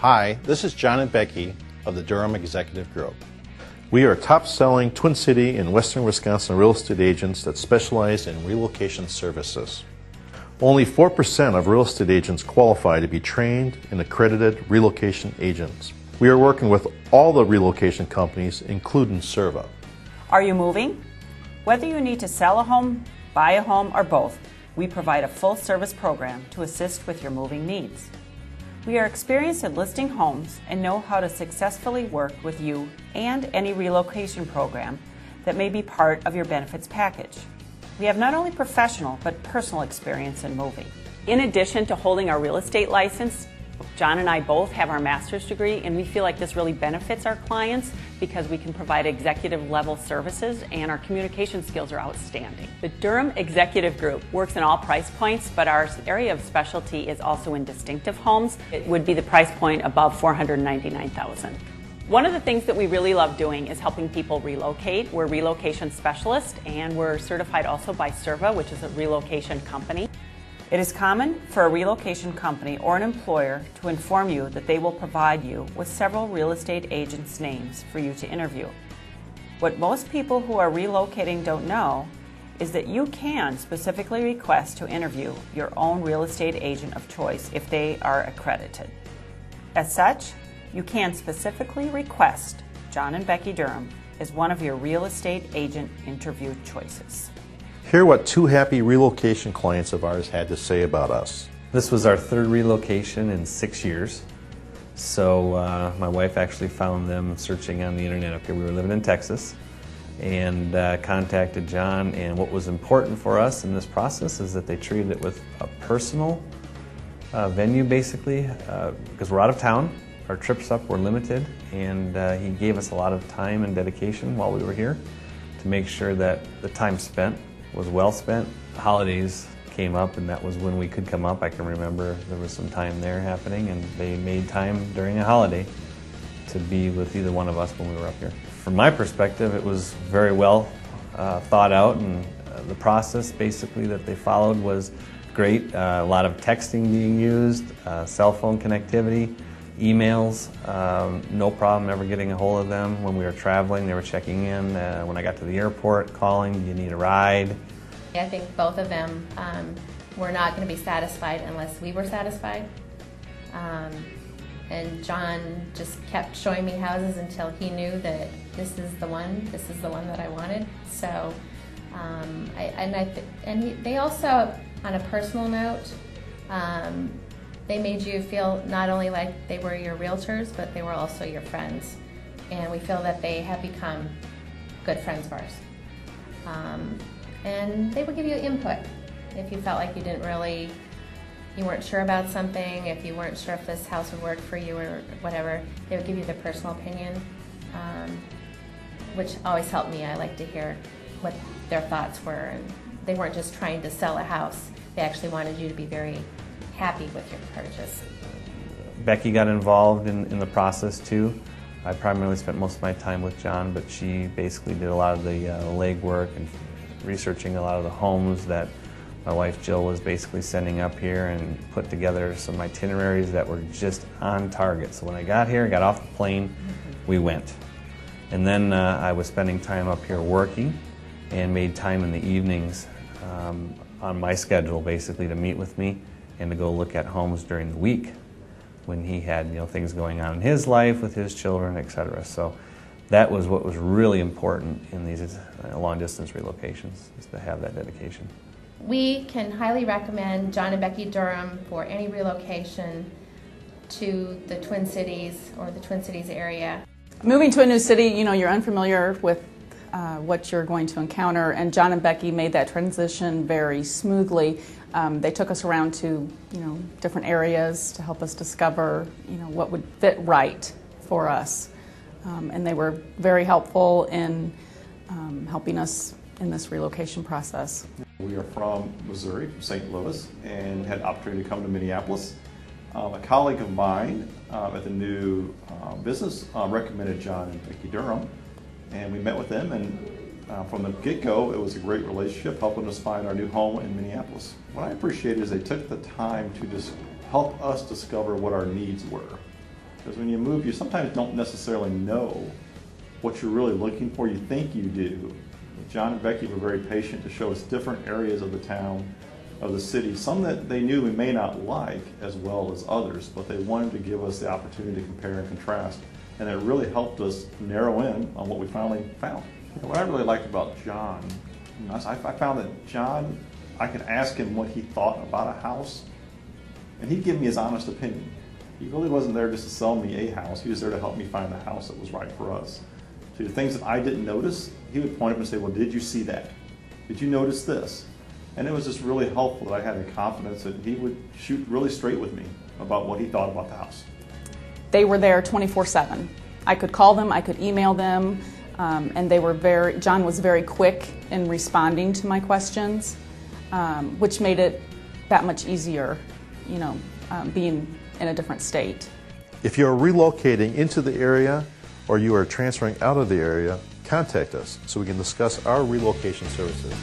Hi, this is John and Becky of the Durham Executive Group. We are top-selling Twin City and Western Wisconsin real estate agents that specialize in relocation services. Only 4% of real estate agents qualify to be trained and accredited relocation agents. We are working with all the relocation companies, including Serva. Are you moving? Whether you need to sell a home, buy a home, or both, we provide a full-service program to assist with your moving needs. We are experienced in listing homes and know how to successfully work with you and any relocation program that may be part of your benefits package. We have not only professional but personal experience in moving. In addition to holding our real estate license, John and I both have our master's degree, and we feel like this really benefits our clients because we can provide executive level services and our communication skills are outstanding. The Durham Executive Group works in all price points, but our area of specialty is also in distinctive homes. It would be the price point above $499,000. One of the things that we really love doing is helping people relocate. We're relocation specialists, and we're certified also by Serva, which is a relocation company. It is common for a relocation company or an employer to inform you that they will provide you with several real estate agents' names for you to interview. What most people who are relocating don't know is that you can specifically request to interview your own real estate agent of choice if they are accredited. As such, you can specifically request John and Becky Durham as one of your real estate agent interview choices. Hear what two happy relocation clients of ours had to say about us. This was our third relocation in 6 years. So my wife actually found them searching on the internet up here. We were living in Texas and contacted John, and what was important for us in this process is that they treated it with a personal venue basically, because we're out of town. Our trips up were limited, and he gave us a lot of time and dedication while we were here to make sure that the time spent was well spent. The holidays came up, and that was when we could come up. I can remember there was some time there happening, and they made time during a holiday to be with either one of us when we were up here. From my perspective, it was very well thought out, and the process basically that they followed was great. A lot of texting being used, cell phone connectivity, emails, no problem ever getting a hold of them. When we were traveling, they were checking in. When I got to the airport, calling, do you need a ride? I think both of them were not going to be satisfied unless we were satisfied. And John just kept showing me houses until he knew that this is the one that I wanted. So, they also, on a personal note, they made you feel not only like they were your realtors, but they were also your friends. And we feel that they have become good friends of ours. And they would give you input if you felt like you weren't sure about something, if you weren't sure if this house would work for you or whatever. They would give you their personal opinion, which always helped me. I like to hear what their thoughts were. And they weren't just trying to sell a house. They actually wanted you to be very happy with your purchase. Becky got involved in the process too. I primarily spent most of my time with John, but she basically did a lot of the legwork and researching a lot of the homes that my wife Jill was basically sending up here, and put together some itineraries that were just on target. So when I got here, got off the plane, we went. And then I was spending time up here working, and made time in the evenings on my schedule basically to meet with me and to go look at homes during the week when he had things going on in his life with his children, etc. So that was what was really important in these long-distance relocations, is to have that dedication. We can highly recommend John and Becky Durham for any relocation to the Twin Cities or the Twin Cities area. Moving to a new city, you're unfamiliar with what you're going to encounter, and John and Becky made that transition very smoothly. They took us around to different areas to help us discover what would fit right for us, and they were very helpful in helping us in this relocation process. We are from Missouri, from St. Louis, and had the opportunity to come to Minneapolis. A colleague of mine at the new business recommended John and Becky Durham, and we met with them, and from the get-go, it was a great relationship, helping us find our new home in Minneapolis. What I appreciated is they took the time to just help us discover what our needs were. Because when you move, you sometimes don't necessarily know what you're really looking for. You think you do. John and Becky were very patient to show us different areas of the town, of the city, some that they knew we may not like as well as others, but they wanted to give us the opportunity to compare and contrast, and it really helped us narrow in on what we finally found. What I really liked about John, I found that John, I could ask him what he thought about a house, and he'd give me his honest opinion. He really wasn't there just to sell me a house, he was there to help me find the house that was right for us. So the things that I didn't notice, he would point up and say, well, did you see that? Did you notice this? And it was just really helpful that I had the confidence that he would shoot really straight with me about what he thought about the house. They were there 24/7. I could call them, I could email them, and they were John was very quick in responding to my questions, which made it that much easier, being in a different state. If you are relocating into the area or you are transferring out of the area, contact us so we can discuss our relocation services.